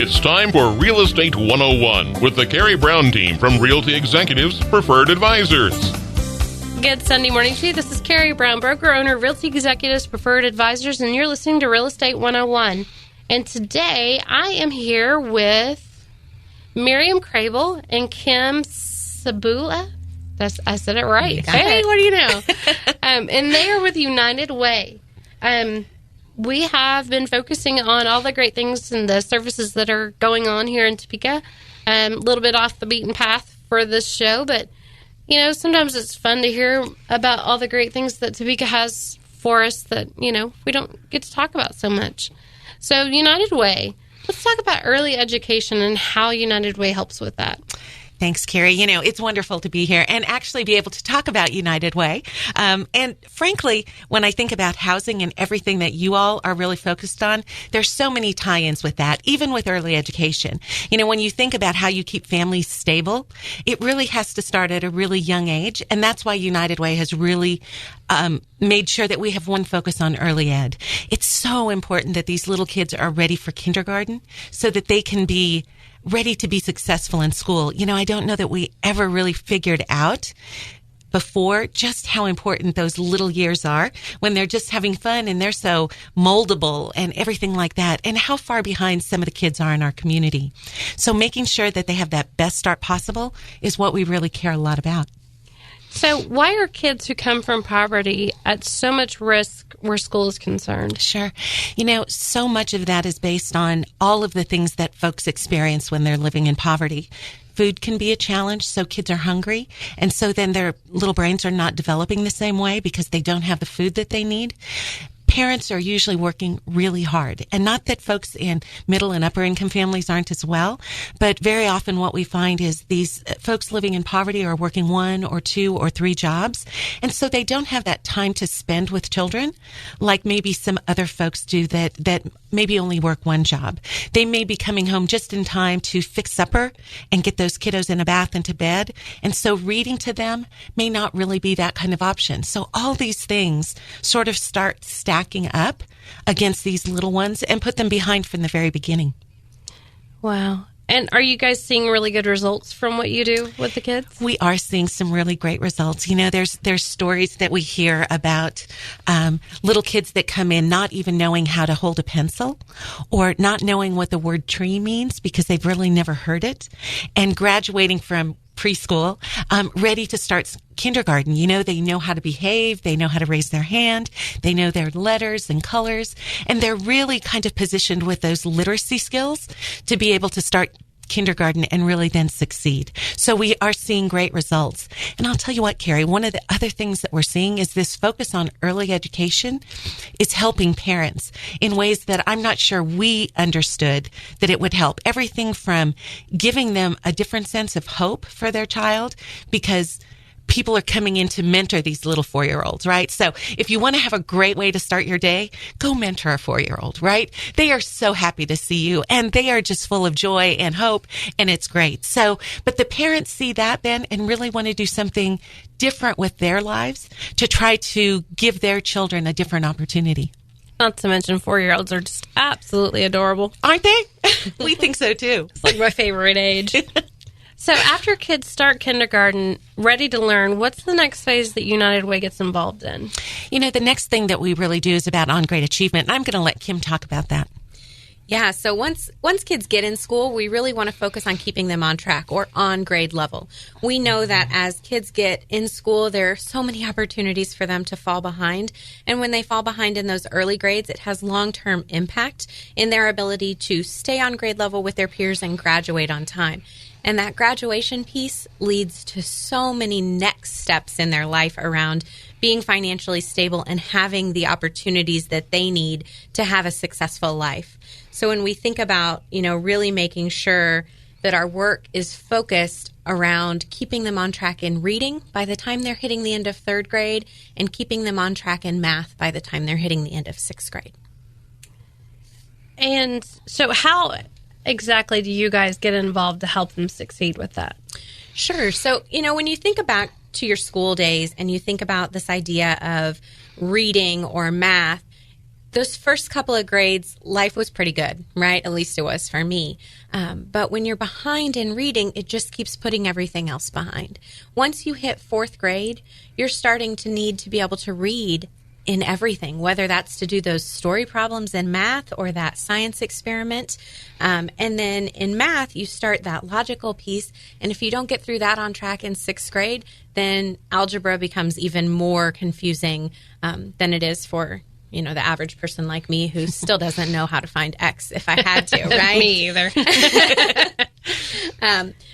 It's time for Real Estate 101 with the Karey Brown team from Realty Executives Preferred Advisors. Good Sunday morning to you. This is Karey Brown, broker, owner, Realty Executives Preferred Advisors, and you're listening to Real Estate 101. And today I am here with Miriam Crable and Kim Sabula. I said it right. Hey, what do you know? And they are with United Way. We have been focusing on all the great things and the services that are going on here in Topeka. A little bit off the beaten path for this show, but you know, sometimes it's fun to hear about all the great things that Topeka has for us that, you know, we don't get to talk about so much. So United Way, let's talk about early education and how United Way helps with that. Thanks, Karey. You know, it's wonderful to be here and actually be able to talk about United Way. And frankly, when I think about housing and everything that you all are really focused on, there's so many tie-ins with that, even with early education. You know, when you think about how you keep families stable, it really has to start at a really young age. And that's why United Way has really made sure that we have one focus on early ed. It's so important that these little kids are ready for kindergarten so that they can be ready to be successful in school. You know, I don't know that we ever really figured out before just how important those little years are when they're just having fun and they're so moldable and everything like that, and how far behind some of the kids are in our community. So making sure that they have that best start possible is what we really care a lot about. So why are kids who come from poverty at so much risk where school is concerned? Sure. You know, so much of that is based on all of the things that folks experience when they're living in poverty. Food can be a challenge, so kids are hungry, and so then their little brains are not developing the same way because they don't have the food that they need. Parents are usually working really hard, and not that folks in middle and upper income families aren't as well, but very often what we find is these folks living in poverty are working 1 or 2 or 3 jobs, and so they don't have that time to spend with children like maybe some other folks do that maybe only work 1 job. They may be coming home just in time to fix supper and get those kiddos in a bath and to bed, and so reading to them may not really be that kind of option. So all these things sort of start stacking up against these little ones and put them behind from the very beginning. Wow. And are you guys seeing really good results from what you do with the kids? We are seeing some really great results. You know, there's stories that we hear about little kids that come in not even knowing how to hold a pencil or not knowing what the word tree means because they've really never heard it, and graduating from preschool, ready to start kindergarten. You know, they know how to behave. They know how to raise their hand. They know their letters and colors. And they're really kind of positioned with those literacy skills to be able to start kindergarten and really then succeed. So we are seeing great results. And I'll tell you what, Karey, one of the other things that we're seeing is this focus on early education is helping parents in ways that I'm not sure we understood that it would help. Everything from giving them a different sense of hope for their child, because people are coming in to mentor these little 4-year-olds, right? So if you want to have a great way to start your day, go mentor a 4-year-old, right? They are so happy to see you, and they are just full of joy and hope, and it's great. So, but the parents see that then and really want to do something different with their lives to try to give their children a different opportunity. Not to mention 4-year-olds are just absolutely adorable. Aren't they? We think so too. It's like my favorite age. So after kids start kindergarten, ready to learn, what's the next phase that United Way gets involved in? You know, the next thing that we really do is about on-grade achievement. And I'm going to let Kim talk about that. Yeah, so once kids get in school, we really want to focus on keeping them on track or on grade level. We know that as kids get in school, there are so many opportunities for them to fall behind. And when they fall behind in those early grades, it has long-term impact in their ability to stay on grade level with their peers and graduate on time. And that graduation piece leads to so many next steps in their life around being financially stable and having the opportunities that they need to have a successful life. So when we think about, you know, really making sure that our work is focused around keeping them on track in reading by the time they're hitting the end of 3rd grade and keeping them on track in math by the time they're hitting the end of 6th grade. And so how exactly do you guys get involved to help them succeed with that? Sure. So, you know, when you think back to your school days and you think about this idea of reading or math, those first couple of grades, life was pretty good, right? At least it was for me. But when you're behind in reading, it just keeps putting everything else behind. Once you hit 4th grade, you're starting to need to be able to read in everything, whether that's to do those story problems in math or that science experiment. And then in math, you start that logical piece. And if you don't get through that on track in 6th grade, then algebra becomes even more confusing than it is for the average person like me who still doesn't know how to find X if I had to, right? Me either.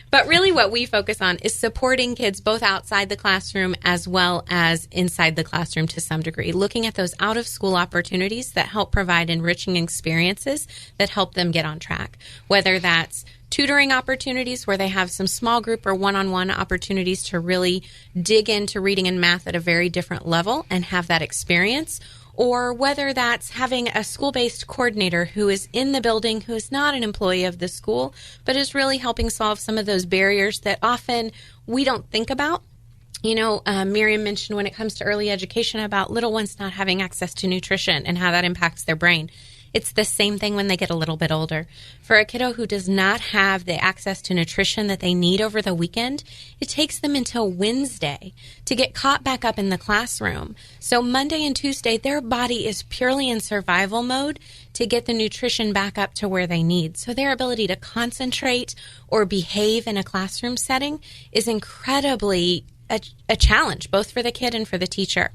But really what we focus on is supporting kids both outside the classroom as well as inside the classroom to some degree, looking at those out-of-school opportunities that help provide enriching experiences that help them get on track, whether that's tutoring opportunities where they have some small group or one-on-one opportunities to really dig into reading and math at a very different level and have that experience, or whether that's having a school-based coordinator who is in the building, who is not an employee of the school, but is really helping solve some of those barriers that often we don't think about. Miriam mentioned when it comes to early education about little ones not having access to nutrition and how that impacts their brain. It's the same thing when they get a little bit older. For a kiddo who does not have the access to nutrition that they need over the weekend, it takes them until Wednesday to get caught back up in the classroom. So Monday and Tuesday, their body is purely in survival mode to get the nutrition back up to where they need. So their ability to concentrate or behave in a classroom setting is incredibly a challenge, both for the kid and for the teacher.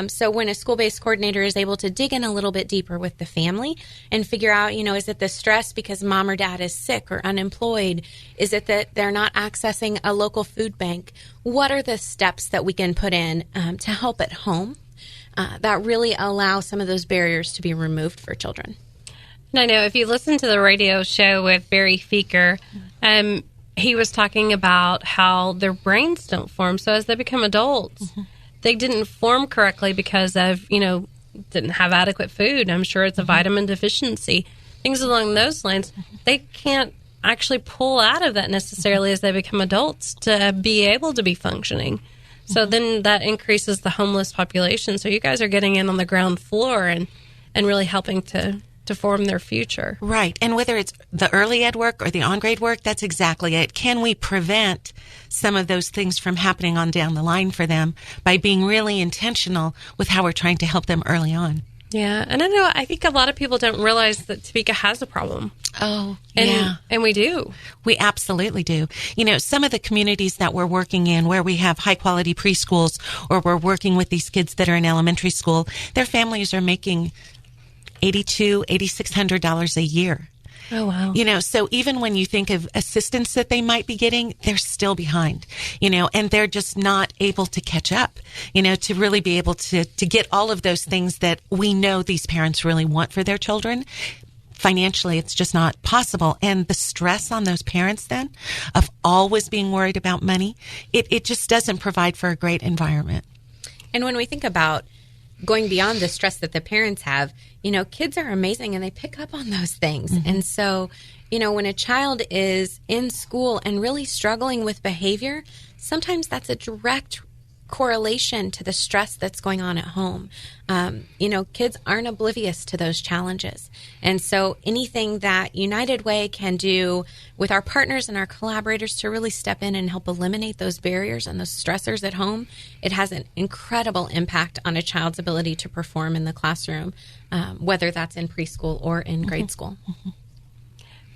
So when a school-based coordinator is able to dig in a little bit deeper with the family and figure out, is it the stress because mom or dad is sick or unemployed? Is it that they're not accessing a local food bank? What are the steps that we can put in to help at home that really allow some of those barriers to be removed for children? And I know if you listen to the radio show with Barry Feaker, he was talking about how their brains don't form. So as they become adults, they didn't form correctly because of, didn't have adequate food. I'm sure it's a vitamin deficiency. Things along those lines. They can't actually pull out of that necessarily as they become adults to be able to be functioning. So then that increases the homeless population. So you guys are getting in on the ground floor and really helping to form their future. Right. And whether it's the early ed work or the on-grade work, that's exactly it. Can we prevent some of those things from happening on down the line for them by being really intentional with how we're trying to help them early on? Yeah. And I think a lot of people don't realize that Topeka has a problem. Oh, yeah. And we do. We absolutely do. Some of the communities that we're working in where we have high quality preschools or we're working with these kids that are in elementary school, their families are making $8,200, $8,600 a year. Oh, wow. So even when you think of assistance that they might be getting, they're still behind, and they're just not able to catch up, to really be able to get all of those things that we know these parents really want for their children. Financially, it's just not possible. And the stress on those parents then of always being worried about money, it just doesn't provide for a great environment. And when we think about going beyond the stress that the parents have, kids are amazing and they pick up on those things. And so, when a child is in school and really struggling with behavior, sometimes that's a direct correlation to the stress that's going on at home. Kids aren't oblivious to those challenges. And so anything that United Way can do with our partners and our collaborators to really step in and help eliminate those barriers and those stressors at home, it has an incredible impact on a child's ability to perform in the classroom, whether that's in preschool or in grade school.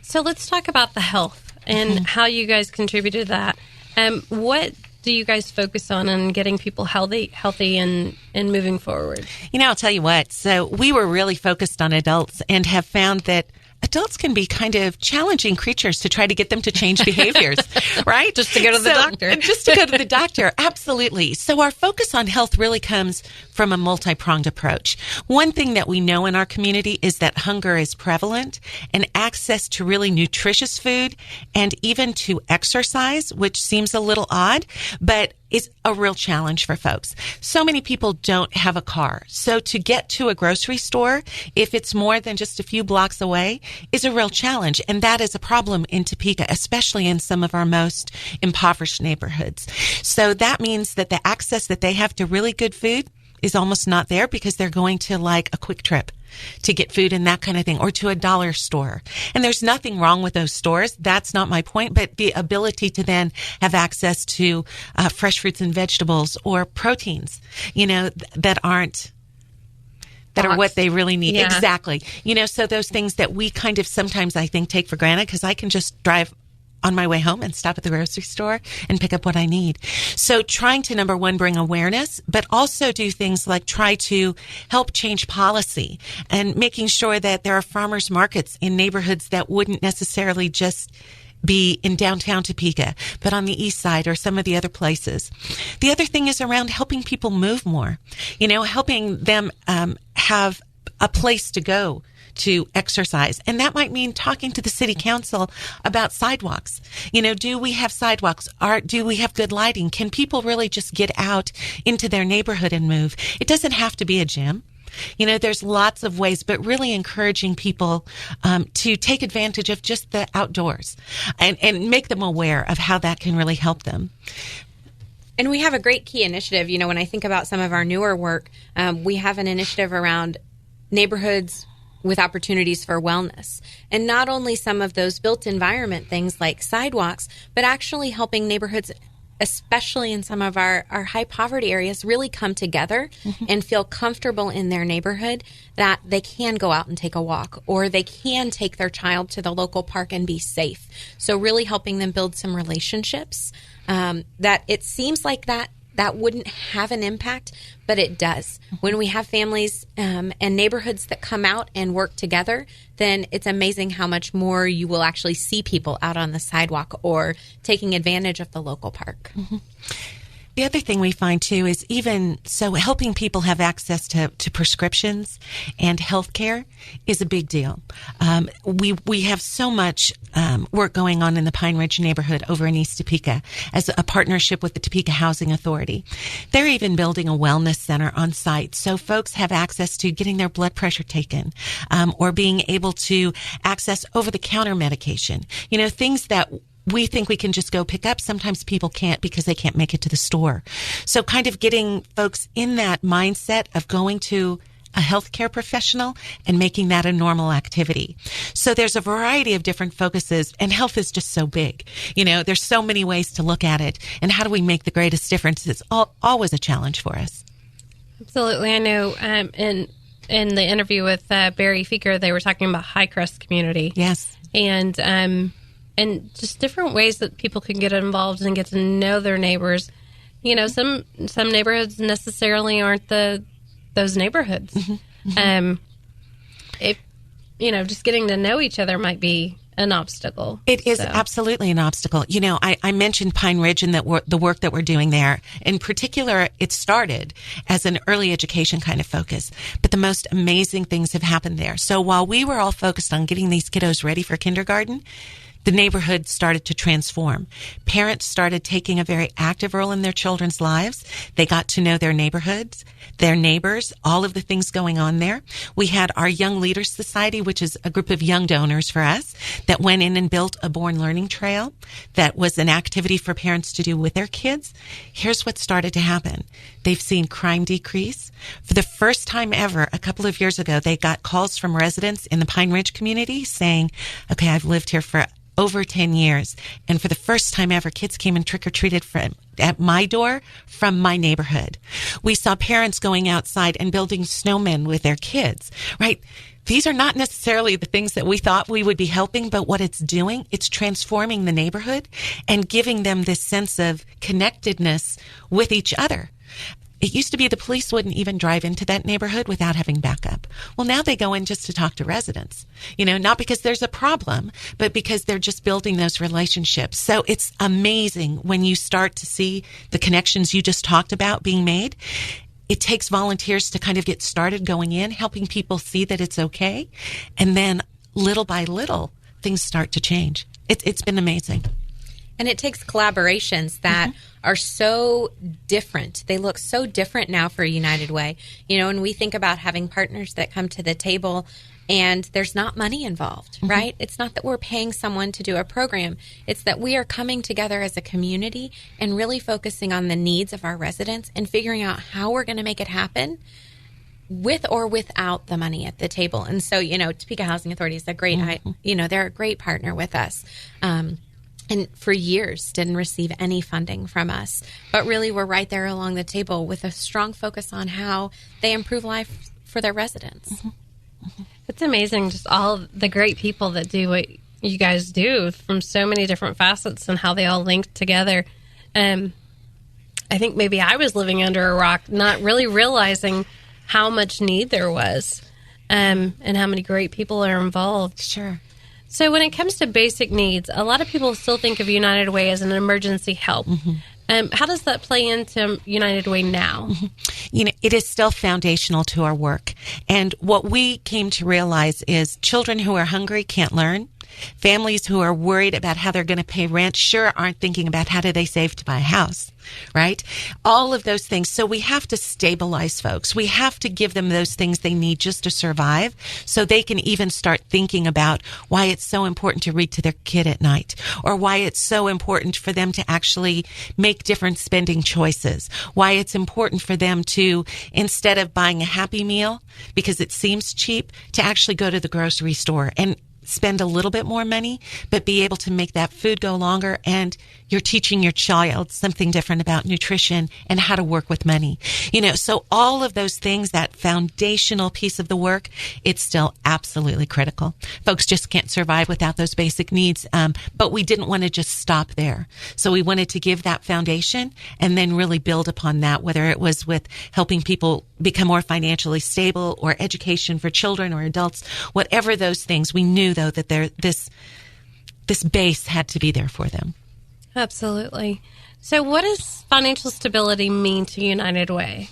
So let's talk about the health and how you guys contribute to that. What do you guys focus on in getting people healthy and moving forward? I'll tell you what. So we were really focused on adults and have found that adults can be kind of challenging creatures to try to get them to change behaviors, right? Just to go to the doctor. Just to go to the doctor. Absolutely. So our focus on health really comes from a multi-pronged approach. One thing that we know in our community is that hunger is prevalent and access to really nutritious food and even to exercise, which seems a little odd, but is a real challenge for folks. So many people don't have a car. So to get to a grocery store, if it's more than just a few blocks away, is a real challenge. And that is a problem in Topeka, especially in some of our most impoverished neighborhoods. So that means that the access that they have to really good food is almost not there because they're going to like a quick trip to get food and that kind of thing, or to a dollar store. And there's nothing wrong with those stores. That's not my point, but the ability to then have access to fresh fruits and vegetables or proteins, that are what they really need. Yeah. Exactly. So those things that we kind of sometimes, I think, take for granted, because I can just drive on my way home and stop at the grocery store and pick up what I need. So trying to, number one, bring awareness, but also do things like try to help change policy and making sure that there are farmers markets in neighborhoods that wouldn't necessarily just be in downtown Topeka, but on the east side or some of the other places. The other thing is around helping people move more, helping them have a place to go to exercise. And that might mean talking to the city council about sidewalks. Do we have sidewalks? Do we have good lighting? Can people really just get out into their neighborhood and move? It doesn't have to be a gym. There's lots of ways, but really encouraging people to take advantage of just the outdoors and make them aware of how that can really help them. And we have a great key initiative. When I think about some of our newer work, we have an initiative around neighborhoods with opportunities for wellness. And not only some of those built environment things like sidewalks, but actually helping neighborhoods, especially in some of our high poverty areas, really come together and feel comfortable in their neighborhood that they can go out and take a walk, or they can take their child to the local park and be safe. So really helping them build some relationships that it seems like that wouldn't have an impact, but it does. When we have families and neighborhoods that come out and work together, then it's amazing how much more you will actually see people out on the sidewalk or taking advantage of the local park. Mm-hmm. The other thing we find, too, is even so helping people have access to prescriptions and health care is a big deal. We have so much work going on in the Pine Ridge neighborhood over in East Topeka as a partnership with the Topeka Housing Authority. They're even building a wellness center on site so folks have access to getting their blood pressure taken or being able to access over-the-counter medication. Things that we think we can just go pick up. Sometimes people can't because they can't make it to the store. So kind of getting folks in that mindset of going to a healthcare professional and making that a normal activity. So there's a variety of different focuses, and health is just so big. There's so many ways to look at it, and how do we make the greatest difference? It's always a challenge for us. Absolutely. I know in the interview with Barry Feeker, they were talking about high crust community. Yes. And just different ways that people can get involved and get to know their neighbors. Some neighborhoods necessarily aren't those neighborhoods. Mm-hmm. Just getting to know each other might be an obstacle. It is absolutely an obstacle. I mentioned Pine Ridge and the work that we're doing there. In particular, it started as an early education kind of focus, but the most amazing things have happened there. So while we were all focused on getting these kiddos ready for kindergarten, the neighborhood started to transform. Parents started taking a very active role in their children's lives. They got to know their neighborhoods, their neighbors, all of the things going on there. We had our Young Leaders Society, which is a group of young donors for us, that went in and built a Born Learning Trail that was an activity for parents to do with their kids. Here's what started to happen. They've seen crime decrease. For the first time ever, a couple of years ago, they got calls from residents in the Pine Ridge community saying, okay, I've lived here for over 10 years. And for the first time ever, kids came and trick-or-treated at my door from my neighborhood. We saw parents going outside and building snowmen with their kids, right? These are not necessarily the things that we thought we would be helping, but what it's doing, it's transforming the neighborhood and giving them this sense of connectedness with each other. It used to be the police wouldn't even drive into that neighborhood without having backup. Well, now they go in just to talk to residents, not because there's a problem, but because they're just building those relationships. So it's amazing when you start to see the connections you just talked about being made. It takes volunteers to kind of get started going in, helping people see that it's okay. And then little by little, things start to change. It's been amazing. And it takes collaborations that are so different. They look so different now for United Way. And we think about having partners that come to the table and there's not money involved, right? It's not that we're paying someone to do a program. It's that we are coming together as a community and really focusing on the needs of our residents and figuring out how we're going to make it happen with or without the money at the table. And so, Topeka Housing Authority is a great, they're a great partner with us. And for years didn't receive any funding from us, but really we're right there along the table with a strong focus on how they improve life for their residents. It's amazing, just all the great people that do what you guys do from so many different facets and how they all link together. I think maybe I was living under a rock, not really realizing how much need there was, and how many great people are involved. Sure. So when it comes to basic needs, a lot of people still think of United Way as an emergency help. How does that play into United Way now? It is still foundational to our work. And what we came to realize is children who are hungry can't learn. Families who are worried about how they're going to pay rent sure aren't thinking about how do they save to buy a house, right? All of those things. So we have to stabilize folks. We have to give them those things they need just to survive so they can even start thinking about why it's so important to read to their kid at night, or why it's so important for them to actually make different spending choices, why it's important for them to, instead of buying a Happy Meal because it seems cheap, to actually go to the grocery store and spend a little bit more money, but be able to make that food go longer. And you're teaching your child something different about nutrition and how to work with money. So all of those things, that foundational piece of the work, it's still absolutely critical. Folks just can't survive without those basic needs. But we didn't want to just stop there. So we wanted to give that foundation and then really build upon that, whether it was with helping people become more financially stable or education for children or adults, whatever those things. We knew though that this base had to be there for them. Absolutely. So what does financial stability mean to United Way?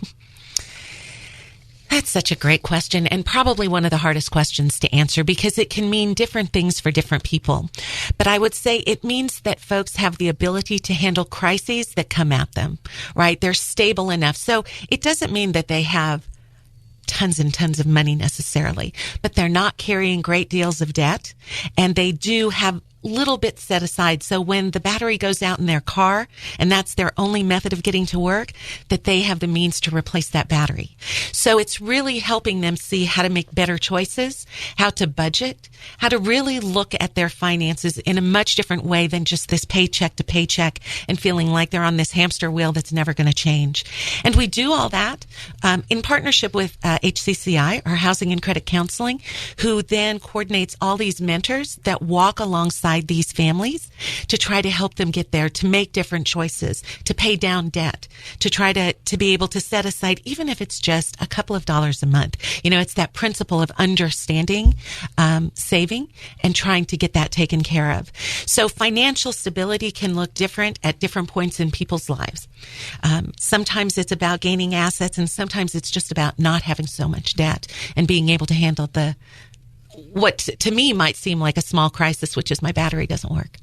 That's such a great question, and probably one of the hardest questions to answer because it can mean different things for different people. But I would say it means that folks have the ability to handle crises that come at them, right? They're stable enough. So it doesn't mean that they have tons and tons of money necessarily, but they're not carrying great deals of debt, and they do have little bits set aside. So when the battery goes out in their car and that's their only method of getting to work, that they have the means to replace that battery. So it's really helping them see how to make better choices, how to budget, how to really look at their finances in a much different way than just this paycheck to paycheck and feeling like they're on this hamster wheel that's never going to change. And we do all that in partnership with HCCI, our Housing and Credit Counseling, who then coordinates all these mentors that walk alongside these families to try to help them get there, to make different choices, to pay down debt, to try to be able to set aside, even if it's just a couple of dollars a month. It's that principle of understanding, saving, and trying to get that taken care of. So financial stability can look different at different points in people's lives. Sometimes it's about gaining assets, and sometimes it's just about not having so much debt and being able to handle what to me might seem like a small crisis, which is my battery doesn't work.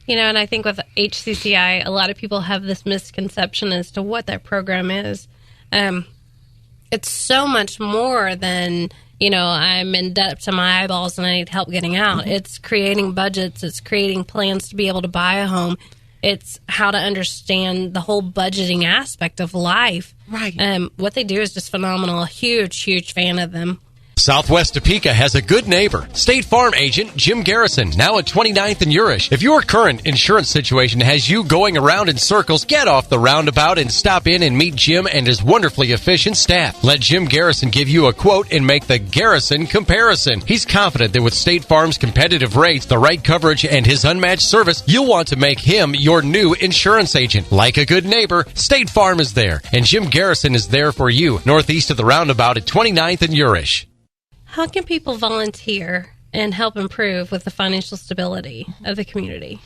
And I think with HCCI, a lot of people have this misconception as to what that program is. It's so much more than, I'm in debt up to my eyeballs and I need help getting out. Mm-hmm. It's creating budgets. It's creating plans to be able to buy a home. It's how to understand the whole budgeting aspect of life. Right. What they do is just phenomenal. A huge, huge fan of them. Southwest Topeka has a good neighbor. State Farm agent Jim Garrison, now at 29th and Urish. If your current insurance situation has you going around in circles, get off the roundabout and stop in and meet Jim and his wonderfully efficient staff. Let Jim Garrison give you a quote and make the Garrison comparison. He's confident that with State Farm's competitive rates, the right coverage, and his unmatched service, you'll want to make him your new insurance agent. Like a good neighbor, State Farm is there, and Jim Garrison is there for you, northeast of the roundabout at 29th and Urish. How can people volunteer and help improve with the financial stability of the community?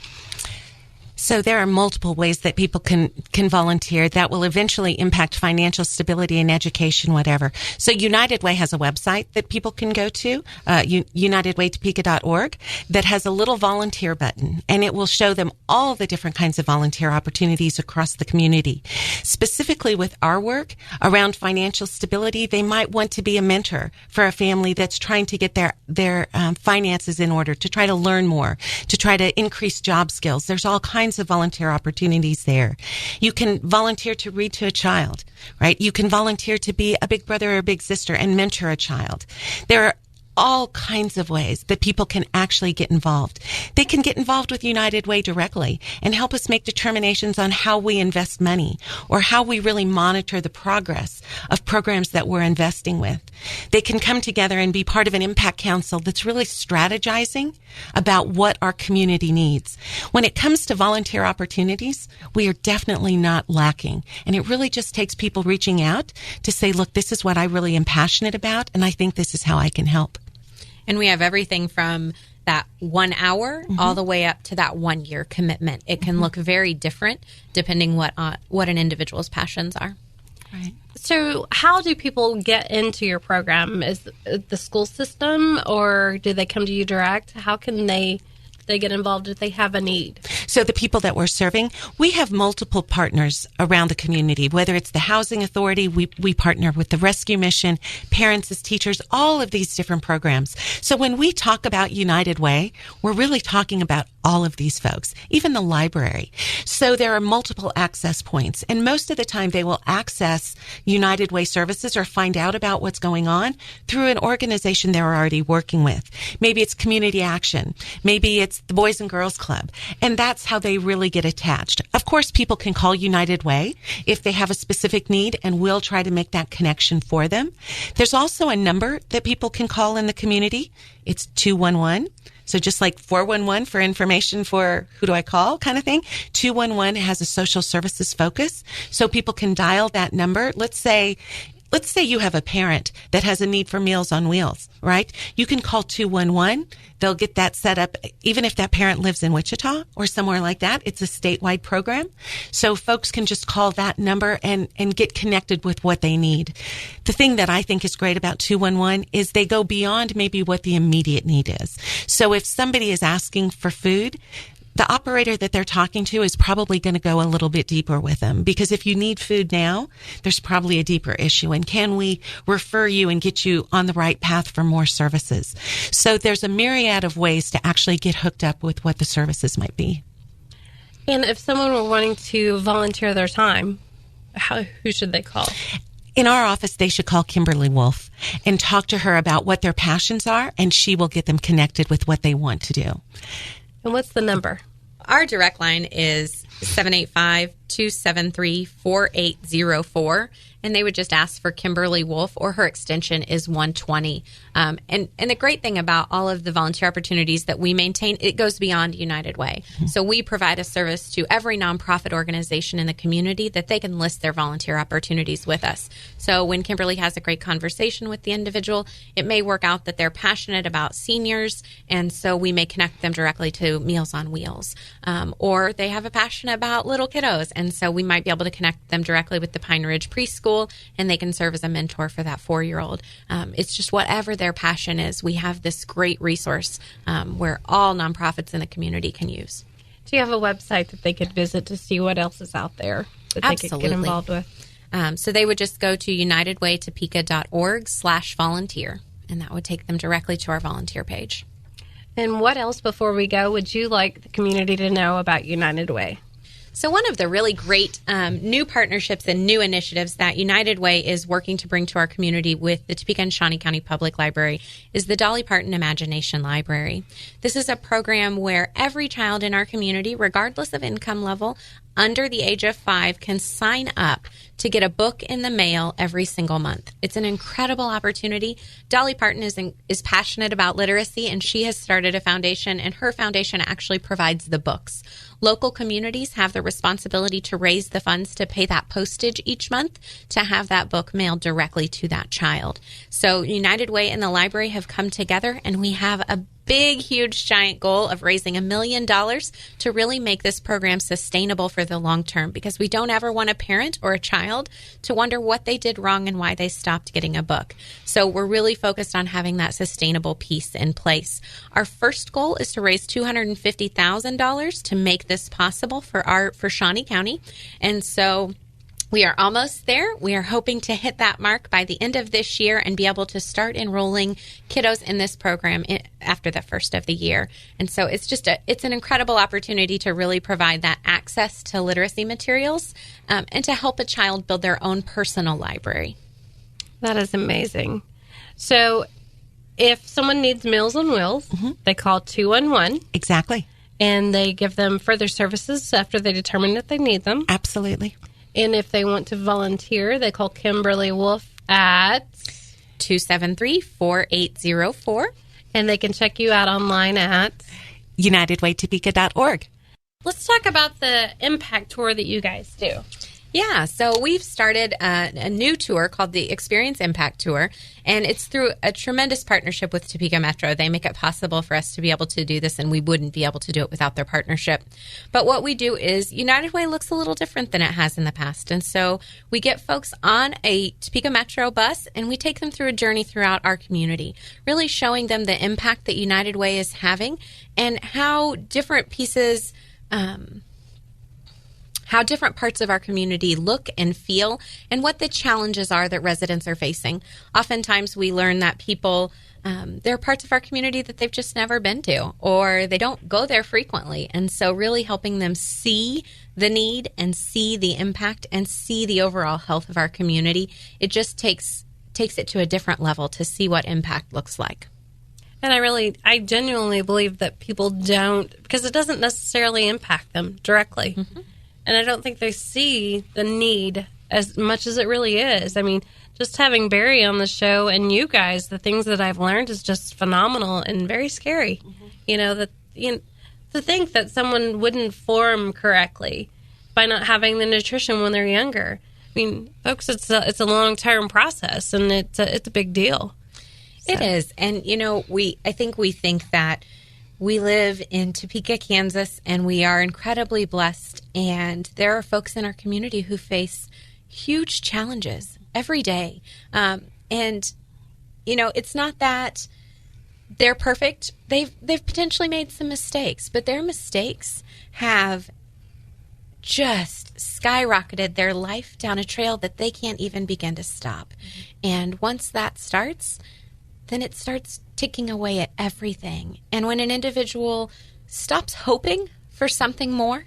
So there are multiple ways that people can volunteer that will eventually impact financial stability and education, whatever. So United Way has a website that people can go to, unitedwaytopeka.org, that has a little volunteer button, and it will show them all the different kinds of volunteer opportunities across the community. Specifically with our work around financial stability, they might want to be a mentor for a family that's trying to get their finances in order, to try to learn more, to try to increase job skills. There's all kinds kinds of volunteer opportunities there. You can volunteer to read to a child, right? You can volunteer to be a big brother or a big sister and mentor a child. There are all kinds of ways that people can actually get involved. They can get involved with United Way directly and help us make determinations on how we invest money or how we really monitor the progress of programs that we're investing with. They can come together and be part of an impact council that's really strategizing about what our community needs. When it comes to volunteer opportunities, we are definitely not lacking. And it really just takes people reaching out to say, look, this is what I really am passionate about, and I think this is how I can help. And we have everything from that 1 hour all the way up to that 1 year commitment. It can look very different depending what an individual's passions are. Right. So how do people get into your program? Is it the school system, or do they come to you direct? How can they get involved if they have a need? So the people that we're serving, we have multiple partners around the community, whether it's the Housing Authority, we partner with the Rescue Mission, parents as teachers, all of these different programs. So when we talk about United Way, we're really talking about all of these folks, even the library. So there are multiple access points, and most of the time they will access United Way services or find out about what's going on through an organization they're already working with. Maybe it's Community Action. Maybe it's the Boys and Girls Club. And that's how they really get attached. Of course, people can call United Way if they have a specific need, and we'll try to make that connection for them. There's also a number that people can call in the community. It's 211. So just like 411 for information for who do I call kind of thing, 211 has a social services focus. So people can dial that number. Let's say you have a parent that has a need for Meals on Wheels, right? You can call 211. They'll get that set up, even if that parent lives in Wichita or somewhere like that. It's a statewide program. So folks can just call that number and get connected with what they need. The thing that I think is great about 211 is they go beyond maybe what the immediate need is. So if somebody is asking for food, the operator that they're talking to is probably going to go a little bit deeper with them, because if you need food now, there's probably a deeper issue. And can we refer you and get you on the right path for more services? So there's a myriad of ways to actually get hooked up with what the services might be. And if someone were wanting to volunteer their time, who should they call? In our office, they should call Kimberly Wolf and talk to her about what their passions are, and she will get them connected with what they want to do. And what's the number? Our direct line is 785-273-4804, and they would just ask for Kimberly Wolf, or her extension is 120. And the great thing about all of the volunteer opportunities that we maintain, it goes beyond United Way. So we provide a service to every nonprofit organization in the community that they can list their volunteer opportunities with us. So when Kimberly has a great conversation with the individual, it may work out that they're passionate about seniors, and so we may connect them directly to Meals on Wheels. Or they have a passion about little kiddos, and so we might be able to connect them directly with the Pine Ridge Preschool, and they can serve as a mentor for that 4-year-old. It's just whatever their passion is. We have this great resource where all nonprofits in the community can use. Do you have a website that they could visit to see what else is out there that they could get involved with? So they would just go to unitedwaytopeka.org/volunteer, and that would take them directly to our volunteer page. And what else, before we go, would you like the community to know about United Way? So one of the really great new partnerships and new initiatives that United Way is working to bring to our community with the Topeka and Shawnee County Public Library is the Dolly Parton Imagination Library. This is a program where every child in our community, regardless of income level, under the age of 5, can sign up to get a book in the mail every single month. It's an incredible opportunity. Dolly Parton is passionate about literacy, and she has started a foundation, and her foundation actually provides the books. Local communities have the responsibility to raise the funds to pay that postage each month to have that book mailed directly to that child. So United Way and the library have come together, and we have a big, huge, giant goal of raising $1 million to really make this program sustainable for the long term, because we don't ever want a parent or a child to wonder what they did wrong and why they stopped getting a book. So we're really focused on having that sustainable piece in place. Our first goal is to raise $250,000 to make this possible for Shawnee County. And so We are almost there. We are hoping to hit that mark by the end of this year and be able to start enrolling kiddos in this program after the first of the year. And so it's an incredible opportunity to really provide that access to literacy materials and to help a child build their own personal library. That is amazing. So if someone needs Meals on Wheels, they call 211. Exactly. And they give them further services after they determine that they need them. Absolutely. And if they want to volunteer, they call Kimberly Wolf at 273-4804. And they can check you out online at UnitedWayTopeka.org. Let's talk about the impact tour that you guys do. Yeah, so we've started a new tour called the Experience Impact Tour, and it's through a tremendous partnership with Topeka Metro. They make it possible for us to be able to do this, and we wouldn't be able to do it without their partnership. But what we do is United Way looks a little different than it has in the past, and so we get folks on a Topeka Metro bus, and we take them through a journey throughout our community, really showing them the impact that United Way is having and how different pieces how different parts of our community look and feel, and what the challenges are that residents are facing. Oftentimes we learn that people, there are parts of our community that they've just never been to, or they don't go there frequently. And so really helping them see the need and see the impact and see the overall health of our community, it just takes it to a different level to see what impact looks like. And I genuinely believe that people don't, because it doesn't necessarily impact them directly. Mm-hmm. And I don't think they see the need as much as it really is. I mean, just having Barry on the show and you guys, the things that I've learned is just phenomenal and very scary. Mm-hmm. To think that someone wouldn't form correctly by not having the nutrition when they're younger. I mean, folks, it's a long-term process, and it's a big deal. So. It is. And, I think we think that we live in Topeka, Kansas, and we are incredibly blessed. And there are folks in our community who face huge challenges every day. It's not that they're perfect. They've potentially made some mistakes, but their mistakes have just skyrocketed their life down a trail that they can't even begin to stop. Mm-hmm. And once that starts, then it starts ticking away at everything. And when an individual stops hoping for something more,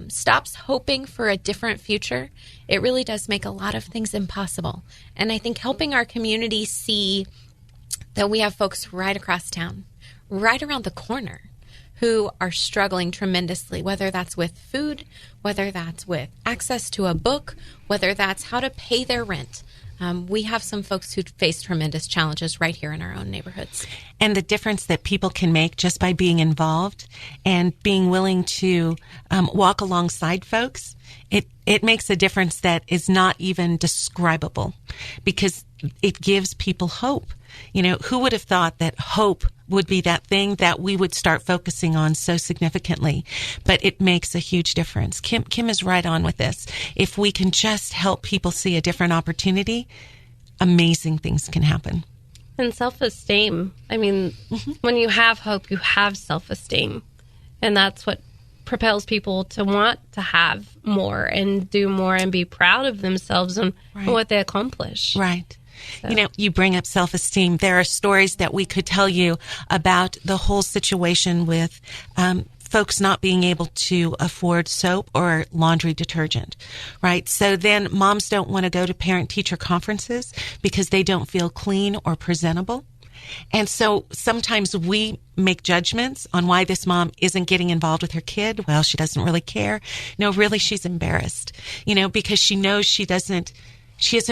stops hoping for a different future, it really does make a lot of things impossible. And I think helping our community see that we have folks right across town, right around the corner, who are struggling tremendously, whether that's with food, whether that's with access to a book, whether that's how to pay their rent. We have some folks who face tremendous challenges right here in our own neighborhoods. And the difference that people can make just by being involved and being willing to walk alongside folks, it makes a difference that is not even describable, because it gives people hope. Who would have thought that hope would be that thing that we would start focusing on so significantly? But it makes a huge difference. Kim is right on with this. If we can just help people see a different opportunity, amazing things can happen. And self-esteem. I mean, when you have hope, you have self-esteem. And that's what propels people to want to have more and do more and be proud of themselves and what they accomplish. Right. So. You bring up self-esteem. There are stories that we could tell you about the whole situation with folks not being able to afford soap or laundry detergent, right? So then moms don't want to go to parent-teacher conferences because they don't feel clean or presentable. And so sometimes we make judgments on why this mom isn't getting involved with her kid. Well, she doesn't really care. No, really, she's embarrassed, because she knows she isn't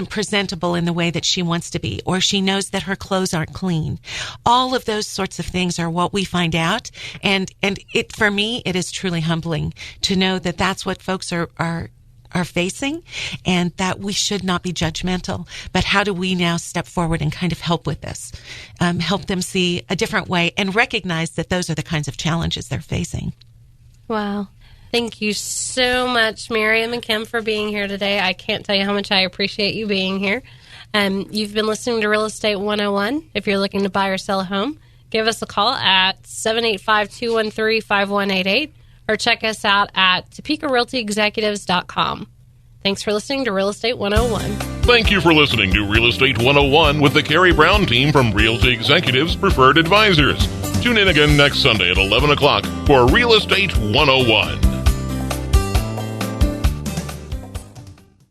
presentable in the way that she wants to be, or she knows that her clothes aren't clean. All of those sorts of things are what we find out. And it, for me, it is truly humbling to know that that's what folks are facing, and that we should not be judgmental. But how do we now step forward and kind of help with this? Help them see a different way and recognize that those are the kinds of challenges they're facing. Wow. Thank you so much, Miriam and Kim, for being here today. I can't tell you how much I appreciate you being here. You've been listening to Real Estate 101. If you're looking to buy or sell a home, give us a call at 785-213-5188 or check us out at TopekaRealtyExecutives.com. Thanks for listening to Real Estate 101. Thank you for listening to Real Estate 101 with the Karey Brown team from Realty Executives Preferred Advisors. Tune in again next Sunday at 11 o'clock for Real Estate 101.